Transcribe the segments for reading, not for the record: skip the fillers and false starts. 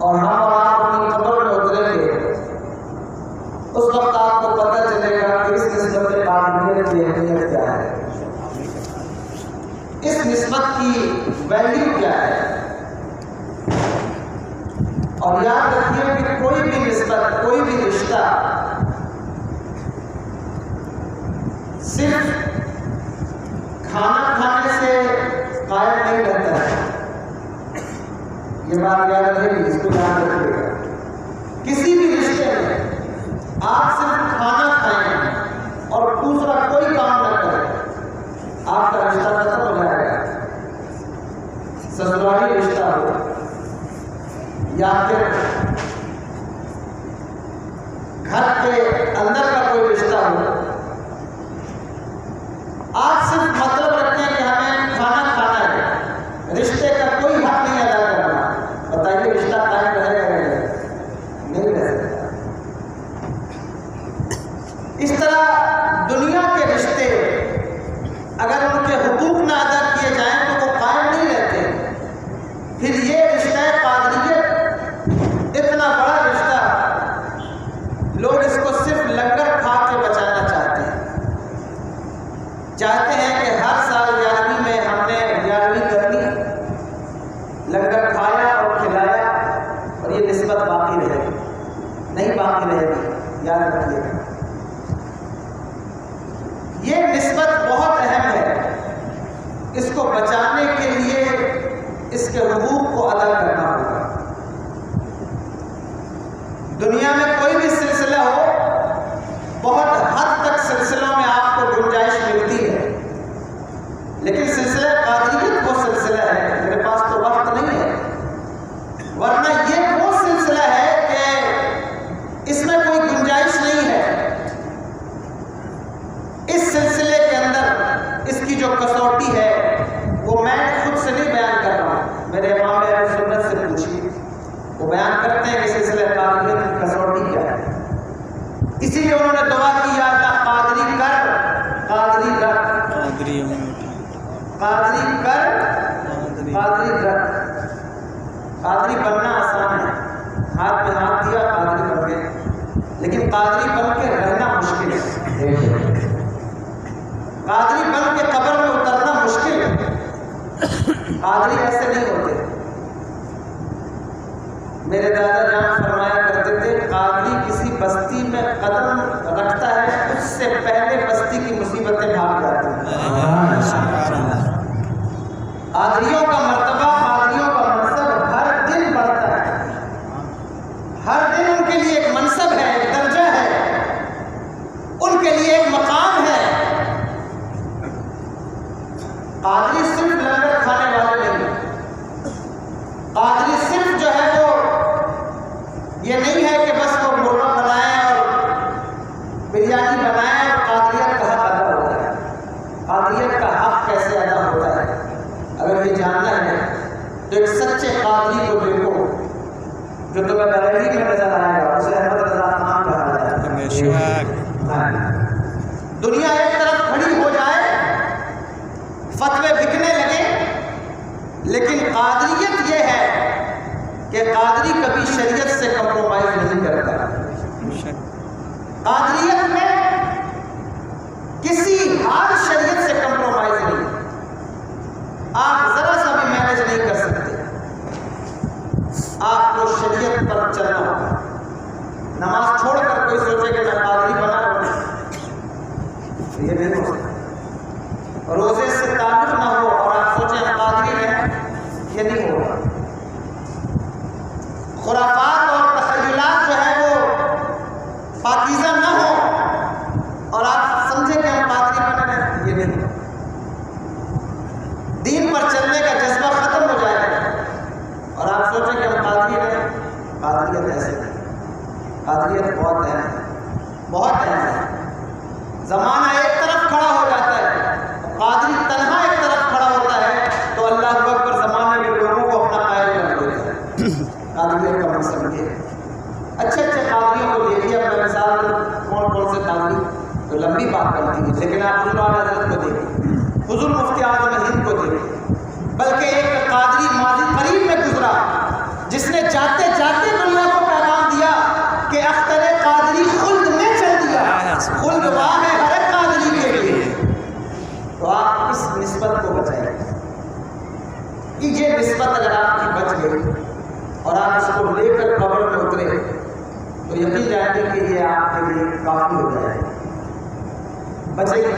اور ہم اور آپ اپنی قبر میں اتریں گے، اس وقت آپ کو پتہ چلے گا کہ اس نسبت قادریت کی اہمیت کیا ہے، اس نسبت کی ویلیو کیا ہے۔ اور یاد رکھیے کہ کوئی بھی نسبت، کوئی بھی رشتہ صرف کھانا کھانے سے قائم نہیں رہتا ہے، یہ بات یاد رہے گی، اس کو یاد رکھیے گا۔ کسی بھی رشتے میں آپ صرف کھانا کھائیں اور دوسرا کوئی کام نہ کریں، آپ کا رشتہ ختم ہو جائے گا۔ سسرالی رشتہ ہو یا پھر گھر کے اندر کا کوئی رشتہ ہو، آپ صرف مطلب رکھیں کہ ہمیں کھانا کھانا ہے، رشتے کا کوئی حق نہیں ادا کرنا، بتائیے رشتہ قائم رہے گا؟ نہیں رہ سکتا۔ اس طرح دنیا کے رشتے اگر ان کے حقوق نہ ادا کیے جائیں تو وہ قائم نہیں رہتے۔ پھر یہ رشتہ قادریت اتنا بڑا رشتہ، لوگ اس کو صرف لنگر کھا کے بچانا چاہتے ہیں، چاہتے ہیں کہ ہر سال 11ویں میں ہم نے 11ویں کرنی، لنگر کھایا اور کھلایا اور یہ نسبت باقی رہے گی، نہیں باقی رہے گی، یاد رکھیے گا۔ یہ نسبت بہت اہم ہے، اس کو بچانے کے لیے اس کے حقوق کو ادا کرنا ہوگا۔ دنیا میں کوئی بھی سلسلہ ہو، بہت حد تک سلسلوں میں آپ کو گنجائش ملتی ہے، لیکن سلسلہ قادریت وہ سلسلہ ہے، میرے پاس تو وقت نہیں ہے، ورنہ یہ وہ سلسلہ ہے کہ اس میں کوئی گنجائش نہیں ہے۔ اس سلسلے کے اندر اس کی جو کسوٹی ہے وہ میں خود سے نہیں بیان کر رہا ہوں، میرے امام اہل سنت سے پوچھیے، وہ بیان کرتے ہیں کہ سلسلہ قادریت کی کسوٹی کیا ہے۔ اسی لیے انہوں نے دعا کی، یا اللہ قادری کر، قادری رکھ، قادری کر، قادری رکھ۔ قادری بننا آسان ہے، ہاتھ میں ہاتھ دیا قادری بن گئے، لیکن قادری بن کے رہنا مشکل ہے، قادری بن کے قبر میں اترنا مشکل ہے۔ قادری ایسے نہیں ہوتے۔ میرے دادا جان فرمایا کرتے تھے، قادری کسی بستی میں قدم رکھتا ہے، اس سے پہلے بستی کی مصیبتیں بھاگ جاتی ہیں۔ قادریوں کا مرتبہ، قادریوں کا منصب ہر دن بڑھتا ہے، ہر دن ان کے لیے ایک منصب ہے، ایک درجہ ہے، ان کے لیے ایک مقام ہے۔ قادری صرف لنگر کھانے والے نہیں، قادری صرف جو ہے وہ یہ نہیں ہے کہ بس وہ مرغا بنائیں اور بریانی بنائیں اور قادریت کا حق ادا ہوتا ہے۔ قادریت کا حق کیسے ادا ہوتا ہے، اگر یہ جاننا ہے تو ایک سچے قادری کو دیکھو جو تمہیں بریلی میں نظر آئے گا، اسے احمد رضا خان کہا جاتا ہے۔ دنیا ایک طرف کھڑی ہو جائے، فتوے بکنے لگے، لیکن قادریت یہ ہے کہ قادری کبھی شریعت سے کمپرومائز نہیں کرتا۔ قادریت میں کسی حال شریعت سے کمپرومائز نہیں، آپ ذرا سا بھی مینج نہیں کر سکتے، آپ کو شریعت پر چلنا ہوگا۔ نماز چھوڑ کر کوئی سوچے کہ میں قادری بنا رہا ہوں، یہ نہیں ہو سکتا۔ روزے سے تعلق نہ ہو اور آپ سوچیں قادری ہیں، یہ نہیں ہوگا۔ خرافات اور تخیلات جو ہے وہ پاکیزہ نہ ہو اور آپ سمجھیں کہ ہم قادری بن رہے ہیں، یہ نہیں۔ دین پر چلنے کا جذبہ ختم ہو جائے گا اور آپ سوچیں کہ ہم قادری ہیں، قادریت ایسے نہیں۔ قادریت بہت اہم ہے، بہت اہم ہے۔ زمانہ ایک طرف کھڑا ہو جاتا ہے، قادری تنہا ایک طرف کھڑا ہوتا ہے تو اللہ اکبر زمانے کے لوگوں کو اپنا قائل کر دیتا ہے۔ قادریت کا مقصد یہ ہے۔ اچھے اچھے قادریوں کو دیکھیے، اپنا مثال کون کون سے قادری، تو لمبی بات کرتی ہے، لیکن آپ حضور اعلیٰ حضرت کو دیکھیں، حضور مفتی اعظم ہند کو دیکھیں، بلکہ ایک قادری ماضی قریب میں گزرا جس نے جاتے جاتے اور آپ اس کو لے کر قبر میں اترے تو یقین جانیے کہ یہ آپ کے لیے کافی ہو جائے. بچے گی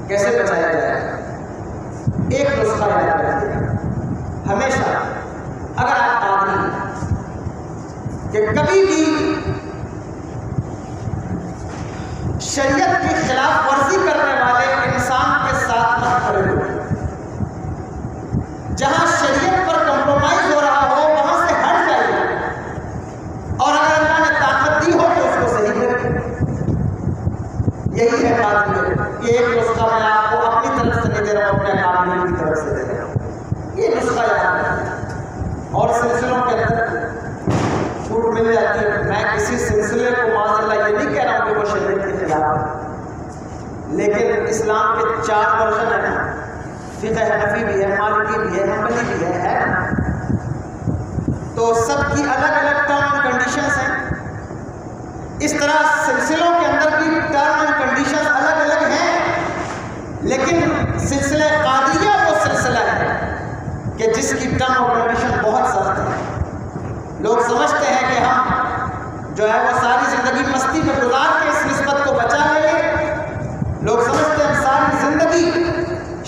کیسے بچایا جائے؟ ایک نسخہ یاد رکھیے ہمیشہ، اگر آپ قادری ہیں کہ کبھی بھی شریعت کی خلاف ورزی کرنے والے انسان کے ساتھ مت کھڑے ہو. جہاں شریعت پر کمپرومائز ہو رہا ہو وہاں سے ہٹ جائیے، اور اگر اللہ نے طاقت دی ہو تو اس کو صحیح کریں. یہی ہے قادریت. یہ ایک نسخہ میں آپ کو اپنی طرف سے نہیں دے رہا ہوں، اپنے قابلین کی طرف سے دے رہا ہوں. یہ نسخہ یاد رکھیں. اور سلسلوں کے اندر چھوٹ مل جاتی ہے. میں کسی سلسلے کو معاذ اللہ یہ نہیں کہہ رہا ہوں کہ وہ شریعت کے خلاف ہے، لیکن اسلام کے 4 ورژن ہیں نا، فقہ حنفی بھی ہے، مالکی بھی ہے، حنبلی بھی ہے نا، تو سب کی الگ الگ ٹرم اینڈ کنڈیشنز ہیں. اس طرح سلسلوں کے اندر بھی ٹرم اینڈ کنڈیشنز الگ الگ ہیں، لیکن سلسلہ قادریہ وہ سلسلہ ہے کہ جس کی ٹرم اور کنڈیشن بہت سخت ہے. لوگ سمجھتے ہیں کہ ہم جو ہے وہ ساری زندگی مستی میں گزار کے اس نسبت کو بچا لیں گے. لوگ سمجھتے ہیں ساری زندگی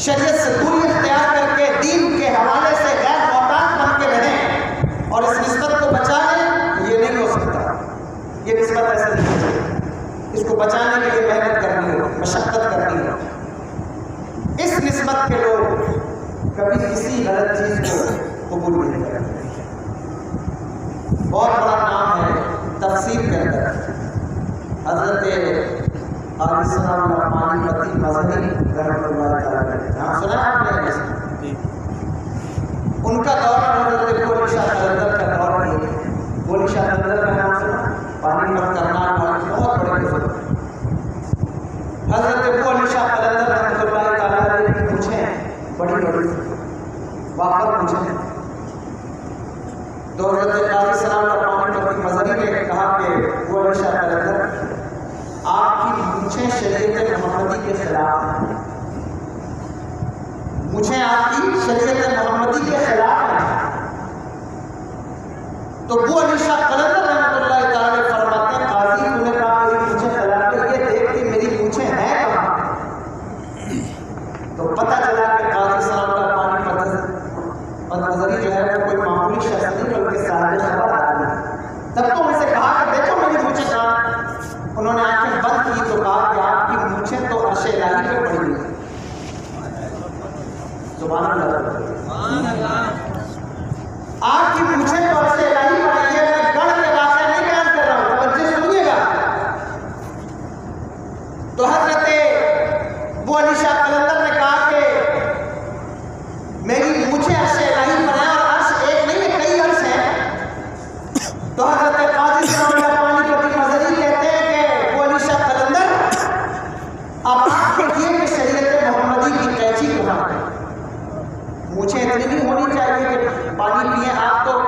شریعت سے دوری اختیار کر کے دین کے حوالے سے غیر محتاط بن کے رہیں اور اس نسبت کو بچا لیں. یہ نہیں ہو سکتا. یہ نسبت ایسے نہیں ہو سکتی. اس کو بچانے کے لیے محنت کرنی ہو، مشقت کرنی ہو. اس نسبت کے لوگ کبھی کسی غلط چیز کو قبول نہیں کرتے. بہت بڑا نام ہے تفسیر کے اندر حضرت قاضی ثناء اللہ پانی پتی مظہری رحمۃ اللہ تعالی. نام سنا ہے آپ نے؟ ان کا دور حضرت بولی شاہ قلندر کا دور نہیں ہے. بولی شاہ قلندر کا نام سنا؟ پانی پت کرنال والے بہت بڑے بزرگ. حضرت بولی شاہ قلندر رحمۃ اللہ تعالی کی مجھے بڑی بڑی واقع مجھے تو حضرت قاضی ثناء اللہ پانی پتی مظہری نے کہا کہ بولی شاہ قلندر آپ کی مجھے شریعت محمدی کے خلاف ہے. مجھے آپ کی شریعت محمدی کے خلاف ہے. تو وہ علی شاہ قلندر رحمۃ اللہ تعالی فرماتے ہیں قاضی تو نے کہا میری مجھے خلاف ہے، یہ دیکھ کے میری مجھے ہے کہاں. تو پتہ چلا کہ قاضی صاحب کا پانی نظری جو ہے وہ کوئی معمولی شخص نہیں بلکہ صاحب خبر آدمی. تب تو ان سے کہا کہ دیکھو میری مجھے کہاں. انہوں نے آنکھیں بند کی تو کہا کہ آپ کی مونچھیں تو عرش الہی پہ پڑی ہوئی. سبحان اللہ. آپ کی مونچھیں تو عرش الہی پہ پڑی ہے. میں گڑھ کے واقعہ نہیں بیان کر رہا ہوں، توجہ سنیے گا. تو حضرت وہ علی شاہ قلندر نے کہا کہ میری مونچھیں عرش الہی پر ہیں، اور عرش ایک نہیں ہے کئی عرش ہیں. تو حضرت قاضی صاحب پانی پتی مظہری کہتے ہیں کہ وہ علی شاہ قلندر اب آپ دیکھیے کہ شریعت محمدی کی قینچی کہاں ہے. مجھے اتنی نہیں ہونی چاہیے کہ پانی پئیں آپ تو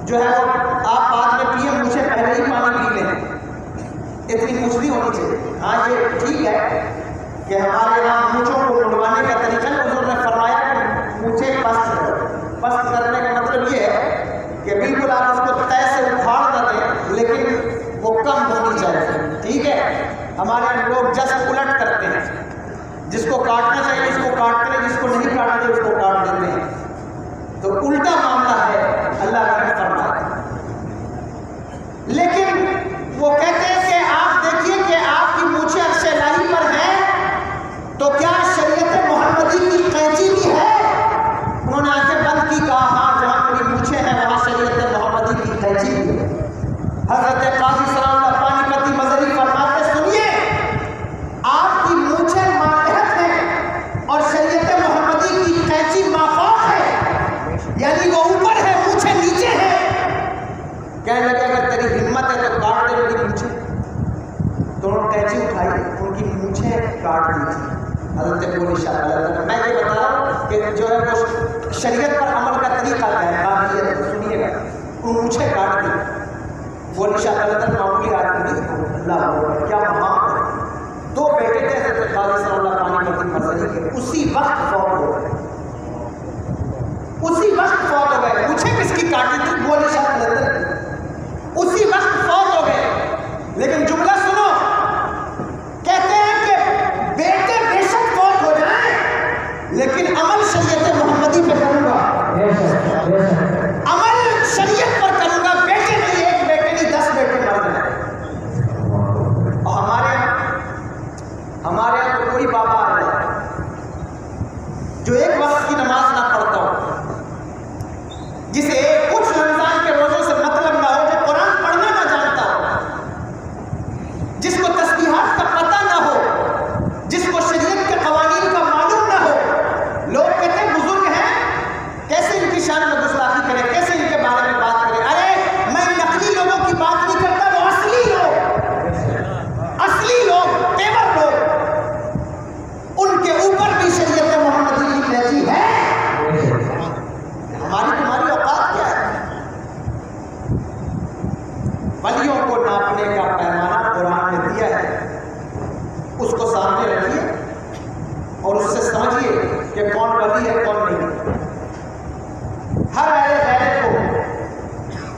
جو ہے وہ آپ بعد میں پئیں، مجھے پہلے ہی پانی پی لیں. اتنی مجھ نہیں ہونی چاہیے. ہاں یہ ٹھیک ہے کہ ہمارے یہاں مونچھوں کو منڈوانے کا طریقہ حضور نے فرمایا کہ مونچھیں پست کرو. پست کرنے کا مطلب یہ ہے کہ بالکل آپ اس کو طے سے اکھاڑ نہ دیں، لیکن وہ کم ہونی چاہیے. ٹھیک ہے. ہمارے یہاں لوگ جسٹ الٹ کرتے ہیں، جس کو کاٹنا چاہیے اس کو کاٹتے ہیں، جس کو نہیں کاٹتے اس کو کاٹ دیتے ہیں. تو الٹا معاملہ ہے. اللہ نے فرمایا. لیکن وہ کہتے ہیں کہ آپ دیکھیے کہ آپ کی مونچھیں عرش الہی پر ہیں تو کیا شریعت محمدی کی قینچی بھی ہے؟ انہوں نے آنکھیں بند کی، کہا ہاں جہاں میری مونچھیں ہیں وہاں شریعت محمدی کی قینچی بھی ہے. حضرت قاضی صلی اللہ پانی پتی مظہری فرماتے سنیے آپ کی مونچھیں ماتحت ہیں اور شریعت محمدی کی قینچی مافوق ہے، یعنی وہ اوپر ہے مونچھیں نیچے ہیں. کہنے لگے اگر تیری ہمت ہے تو کاٹ دے میری مونچھیں. تو انہوں نے قینچی اٹھائی، ان کی مونچھیں کاٹ دی تھی. حضرت بولی شاہ قلندر. میں یہ بتا رہا ہوں کہ جو ہے وہ شریعت پر عمل کا طریقہ کیا ہے. قابلیت سنیے گا. ان مونچھیں کاٹ دی. بولی شاہ قلندر معمولی آدمی نہیں. اللہ اکبر کیا مقام ہے. 2 بیٹے تھے حضرت قاضی صلی اللہ پانی پتی مظہری کے. اسی وقت فوت ہو گئے. اسی وقت فوت ہو گئے. گئے. مجھے کس کی کاٹی تھی؟ بولے شاید نظر اسی وقت فوت ہو گئے. لیکن جملہ سنو، کہتے ہیں کہ بیٹے بے شک فوت ہو جائیں لیکن عمل شریعت محمدی پہ کروں گا، عمل شریعت پر کروں گا. بیٹے نہیں، ایک بیٹے نہیں 10 بیٹے مر جائیں. اور ہمارے یہاں تو کوئی بابا آ جائے جو ایک وقت کی نماز نہ پڑھتا ہو، جسے کچھ رمضان کے روزوں سے مطلب نہ ہو، جو قرآن پڑھنا نہ جانتا ہو، جس کو تسبیحات کا پتہ نہ ہو، جس کو شریعت کے قوانین کا معلوم نہ ہو. لوگ کہتے ہیں بزرگ ہیں، کیسے ان کی شان میں گستاخی کریں، کیسے ان کے بارے میں بات کریں. ارے میں نقلی لوگوں کی بات نہیں کرتا، وہ اصلی لوگ، اصلی لوگ، تیور لوگ، ان کے اوپر بھی شریعت محمدی کی ترجیح ہے. ہماری تمہاری اوقات کیا ہے؟ ولیوں کو ناپنے کا پیمانہ قرآن نے دیا ہے، اس کو سامنے رکھیے اور اس سے سمجھیے کہ کون ولی ہے کون نہیں. ہر اہل غیرت کو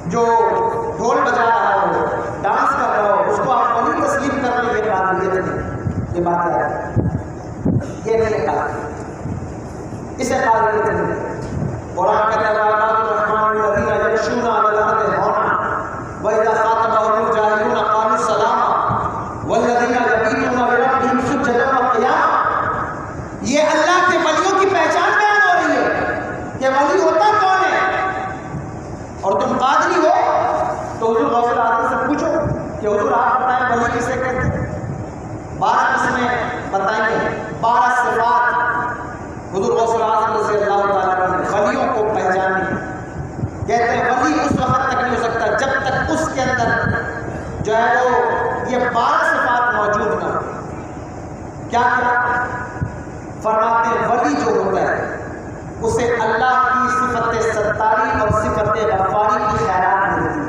جو ڈھول بجا رہا ہو، ڈانس کر رہا ہو، اس کو آپ ولی تسلیم کر لیں. یہ قابلیت نہیں، یہ بات ہے، یہ نہیں کہا، اسے قابلیت نہیں. قرآن کہتا ہے الرحمن الذین یمشون علی الارض ہونا وَإِذَا خَاطَبَهُمُ الْجَاهِلُونَ قَالُوا سَلَامًا وَالَّذِينَ يَبِيتُونَ لِرَبِّهِمْ سُجَّدًا وَقِيَامًا. یہ اللہ کے ولیوں کی پہچان بیان ہو رہی ہے کہ ولی ہوتا کون ہے. اور تم قادری ہو تو حضور غوث العظم سے پوچھو کہ حضور آپ بتائیں ولی کسے کہتے ہیں. 12 قسمیں بتائیں گے، 12 صفات حضور غوث العظم رضی اللہ تعالیٰ عنہ نے ولیوں کو پہچانی. کہتے ہیں ولی اس وقت تک نہیں ہو سکتا جب تک اس کے اندر جو ہے وہ یہ 12 صفات موجود نہ ہو. کیا کیا فرماتے ہیں؟ ولی جو ہوتا ہے اسے اللہ کی صفت ستاری اور صفت غفاری کی خیرات ملتی ہے.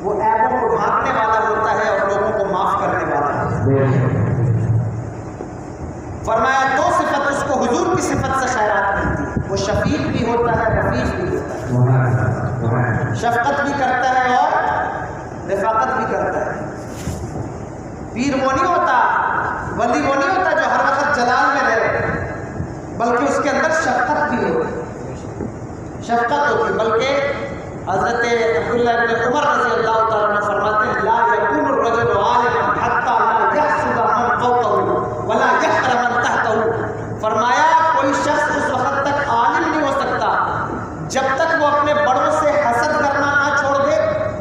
وہ عیبوں کو ڈھانکنے والا ہوتا ہے اور لوگوں کو معاف کرنے والا ہے. فرمایا 2 صفت اس کو حضور کی صفت سے خیرات ملتی ہے. وہ شفیق بھی ہوتا ہے، رفیق بھی ہوتا ہے، شفقت بھی کرتا ہے اور رفاقت بھی کرتا ہے. پیر وہ نہیں ہوتا، ولی وہ نہیں ہوتا جو ہر وقت جلال میں رہے، بلکہ اس کے اندر شفقت بھی ہوتی، شفقت ہوتی. بلکہ حضرت عبداللہ بن عمر رضی اللہ تعالیٰ عنہ فرماتے ہیں لا یکون الرجل عالما حتی لا یحسد من فوقہ ولا یحقر من تحتہ. فرمایا کوئی شخص اس وقت تک عالم نہیں ہو سکتا جب تک وہ اپنے بڑوں سے حسد کرنا نہ چھوڑ دے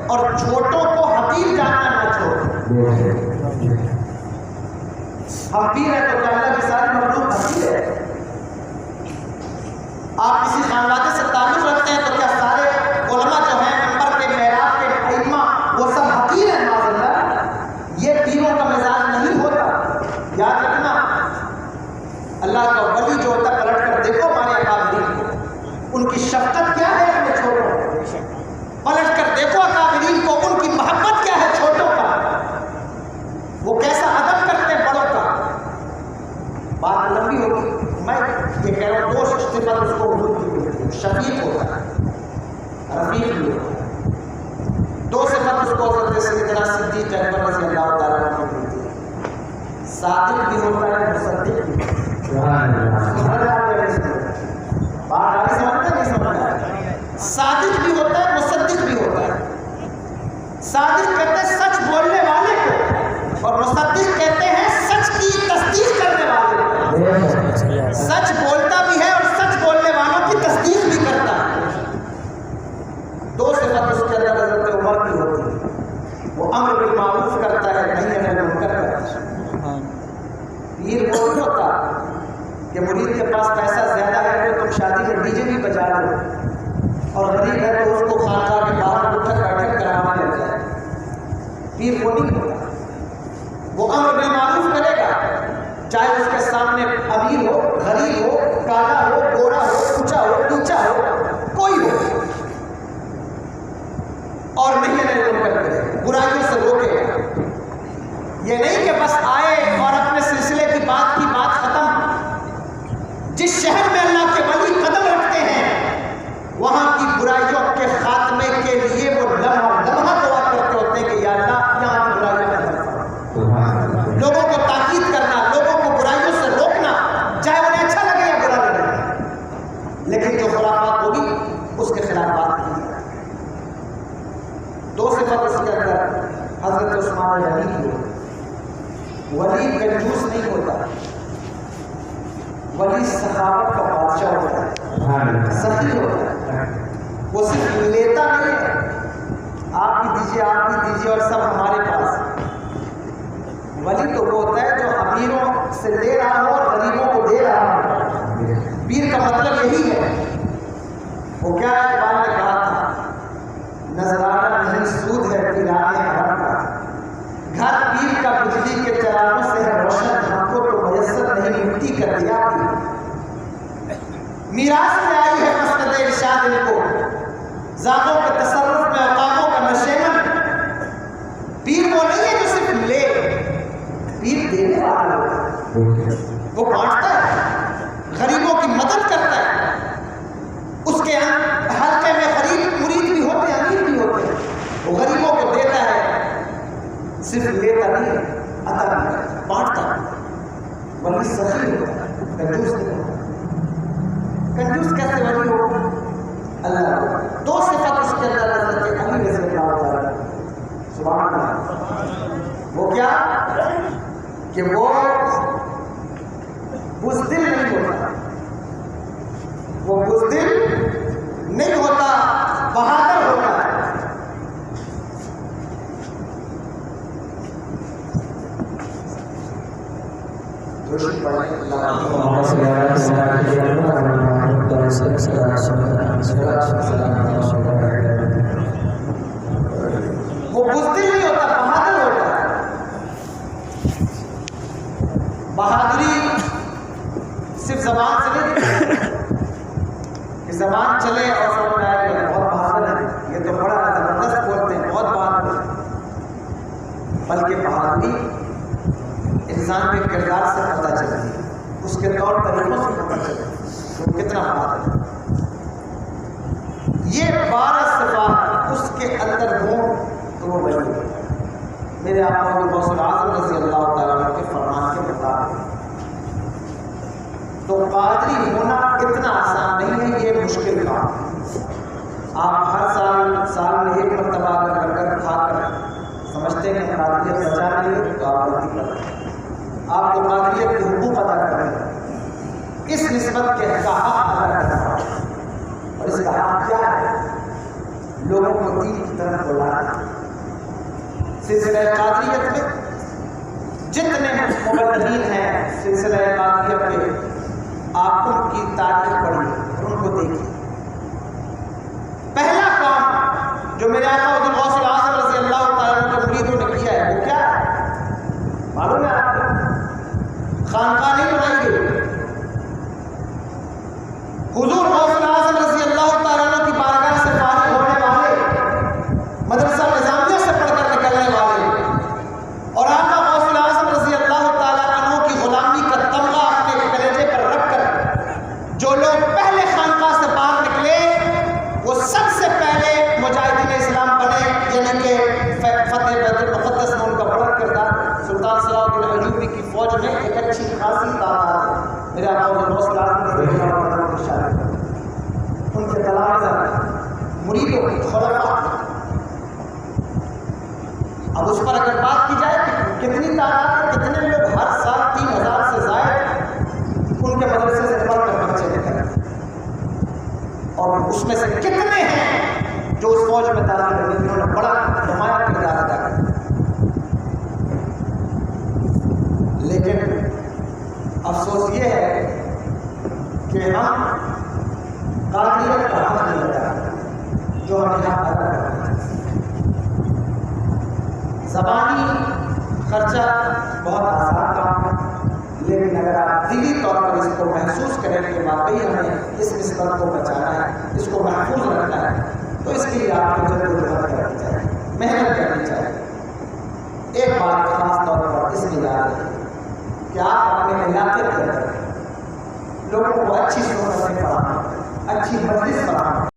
اور چھوٹوں کو حقیر جاننا نہ چھوڑ دے. ہم پیر ہیں تو کیا اللہ کی ساری مخلوق حقیر ہے؟ آپ کسی خانوادے سے تعلق رکھتے ہیں تو کیا سارے علماء جو ہیں منبر کے محراب کے ائمہ وہ سب حقیر ہیں؟ معاذ اللہ، یہ پیروں کا مزاج نہیں ہوتا. یاد رکھنا، اللہ کا ولی جو ہوتا ہے پلٹ کر دیکھو ہمارے اکابرین کو، ان کی شفقت کیا ہے اپنے چھوٹوں کو. پلٹ کر دیکھو اکابرین کو، ان کی محبت کیا ہے چھوٹوں کا، وہ کیسا ادب کرتے ہیں بڑوں کا. بات لمبی ہوگی، میں یہ کہہ رہا ہوں 2 صفت اس کو حضور کی ملتی ہے. شفیق ہوتا ہے، رفیق بھی ہوتا ہے. 2 صفت اس کو حضرت سیدنا صدیق اکبر رضی اللہ تعالیٰ عنہ کو ملتی ہے. صادق بھی ہوتا ہے، مصدق بھی ہوتا ہے. بات آگے سمجھتے نہیں سمجھتے؟ صادق بھی ہوتا ہے، مصدق بھی ہوتا ہے. صادق کہتے ہیں سچ بولنے والے کو، اور مصدق کہتے ہیں سچ کی تصدیق کرنے والے کو. سچ بولتا بھی ہے اور سچ بولنے والوں کی تصدیق بھی کرتا ہے. 2 صفت اس کے اندر حضرت عمر کی ہوتی ہے. وہ امر بالمعروف کرتا ہے، نہیں عن المنکر کرتا ہے. پیر وہ نہیں ہوتا کہ مرید کے پاس پیسہ زیادہ ہے تو تم شادی میں ڈی جے بھی بجا لو، اور غریب ہے تو اس کو خانقاہ کے باہر اٹھک بیٹھک کروانے لگ جائے. پیر وہ نہیں ہوتا. وہ امر بالمعروف کرے گا، چاہے اس کے سامنے امیر ہو، غریب ہو، کالا ہو، گورا ہو، اونچا ہو، نیچا ہو، کوئی ہو، اور نہیں کرے، برائیوں سے روکے گا. یہ نہیں کہ بس آئے اور اپنے سلسلے کی بات ختم. جس شہر میں اللہ کے ولی قدم رکھتے ہیں وہاں کنجوس نہیں ہوتا، ولی سخاوت کا بادشاہ ہوتا ہے، سخی ہوتا ہے، وہ صرف لیتا نہیں ہے آپ بھی دیجیے آپ بھی دیجیے اور سب ہمارے پاس. ولی تو وہ ہوتا ہے جو امیروں سے لے رہا ہو اور غریبوں کو دے رہا ہو. پیر کا مطلب یہی ہے. وہ کیا اقبال نے کہا تھا، نذرانہ نہیں سود ہے پیرانے حرم کا، گھر پیر کا بجلی کے چراغوں سے ہے روشن، ہم کو تو میسر نہیں مٹی کر دیا. میراث میں آئی ہے مسند ارشاد ان کو، ذاتوں کے تصرف میں اوقافوں کا نشیمن. پیر وہ نہیں ہے جو صرف لے، پیر دینے والا ہے، وہ بانٹتا ہے، غریبوں کی مدد کرتا ہے. اس کے حلقے میں غریب مرید بھی ہوتے ہیں، امیر بھی ہوتے ہیں. وہ غریبوں کو دیتا ہے، صرف لیتا نہیں ہے، عطا بھی کرتا ہے، بانٹتا ہے. ولی سخی ہوتا ہے، کنجوس نہیں ہوتا. کنجوس کیسے ولی ہو؟ اللہ. دو صفت اس کے اندر حضرت علی رضی اللہ تعالیٰ سبحان اللہ. وہ کیا کہ وہ بزدل نہیں ہوتا، وہ بزدل نہیں ہوتا، بہادر ہوتا ہے. وہ بزدل نہیں ہوتا، بہادر ہوتا ہے. بہادری صرف زبان سے نہیں کہ زبان چلے اور سب میں آئے کہ بہت بہادر ہے، یہ تو بڑا زبردست بولتے ہیں، بہت بہادر ہے. بلکہ بہادری انسان کے کردار سے پتہ چلتی ہے، اس کے طور طریقوں سے پتہ چلتی ہے وہ کتنا بہادر ہے. یہ 12 صفات اس کے اندر ہوں تو وہ ولی ہے. میرے آقا غوث الاعظم رضی اللہ تعالیٰ عنہ کے فرمان کے مطابق تو قادری ہونا اتنا آسان نہیں ہے، یہ مشکل کام ہے. آپ ہر سال میں ایک مرتبہ اگر لنگر کھا کر سمجھتے ہیں کہ قادریت بچا رہی ہے تو آپ غلطی کر رہے ہیں. آپ کو قادریت کے حقوق ادا کر رہے ہیں، اس نسبت کے حق ادا کرنا ہے. اور اس کا حق کیا ہے؟ لوگوں کو دین کی طرف بلانا. سلسلہ قادریت میں جتنے مبلغین ہیں سلسلہ قادریت کے، آپ ان کی تاریخ پڑھیے، ان کو دیکھیے. پہلا کام جو میرے آقا غوث الاعظم رضی اللہ تعالیٰ عنہ کے مریدوں نے کیا ہے وہ کیا ہے؟ معلوم ہے آپ کو؟ خانقاہ نہیں بنائی گئی. حضور غوث الاعظم رضی اللہ تعالیٰ عنہ کی بارگاہ سے فارغ ہونے والے، مدرسہ نظامیہ سے پڑھ کر نکلنے والے، اور آقا غوث الاعظم رضی اللہ تعالیٰ عنہ کی غلامی کا تمغہ اپنے کلیجے پر رکھ کر جو لوگ پہلے خانقاہ سے باہر نکلے وہ سب سے پہلے مجاہدین اسلام بنے. یعنی کہ فتح بیت المقدس میں ان کا بڑا کردار. سلطان صلاح الدین ایوبی کی فوج میں ایک اچھی خاصی تعداد ہے. میرے آقا غوث الاعظم رضی اللہ تعالیٰ عنہ کی شان ان کے تلامذہ مریدوں کی خلفاء. اب اس پر اگر بات کی جائے کہ کتنی تعداد ہے، کتنے لوگ ہر سال 3000 سے زائد ان کے مدرسے سے پڑھ کر بچے نکلتے ہیں، اور اس میں سے کتنے ہیں جو اس فوج میں داخل ہوئے جنہوں نے بڑا نمایاں کردار ادا کیا. لیکن افسوس یہ ہے کہ ہم قادریت کا حق نہیں ادا کرتے جو ہمیں حق ادا کرنا ہے. زبانی خرچہ بہت آسان کام ہے، لیکن اگر آپ دلی طور پر اس کو محسوس کریں کہ واقعی ہمیں اس نسبت کو بچانا ہے، اس کو محفوظ رکھنا ہے، تو اس کے لیے آپ کو جدوجہد کرنی چاہیے، محنت کرنی چاہیے. ایک بات خاص طور پر اس کی یاد ہے کہ آپ اپنے علاقے کے اندر لوگوں کو اچھی صحبتیں فراہم، اچھی مجلس فراہم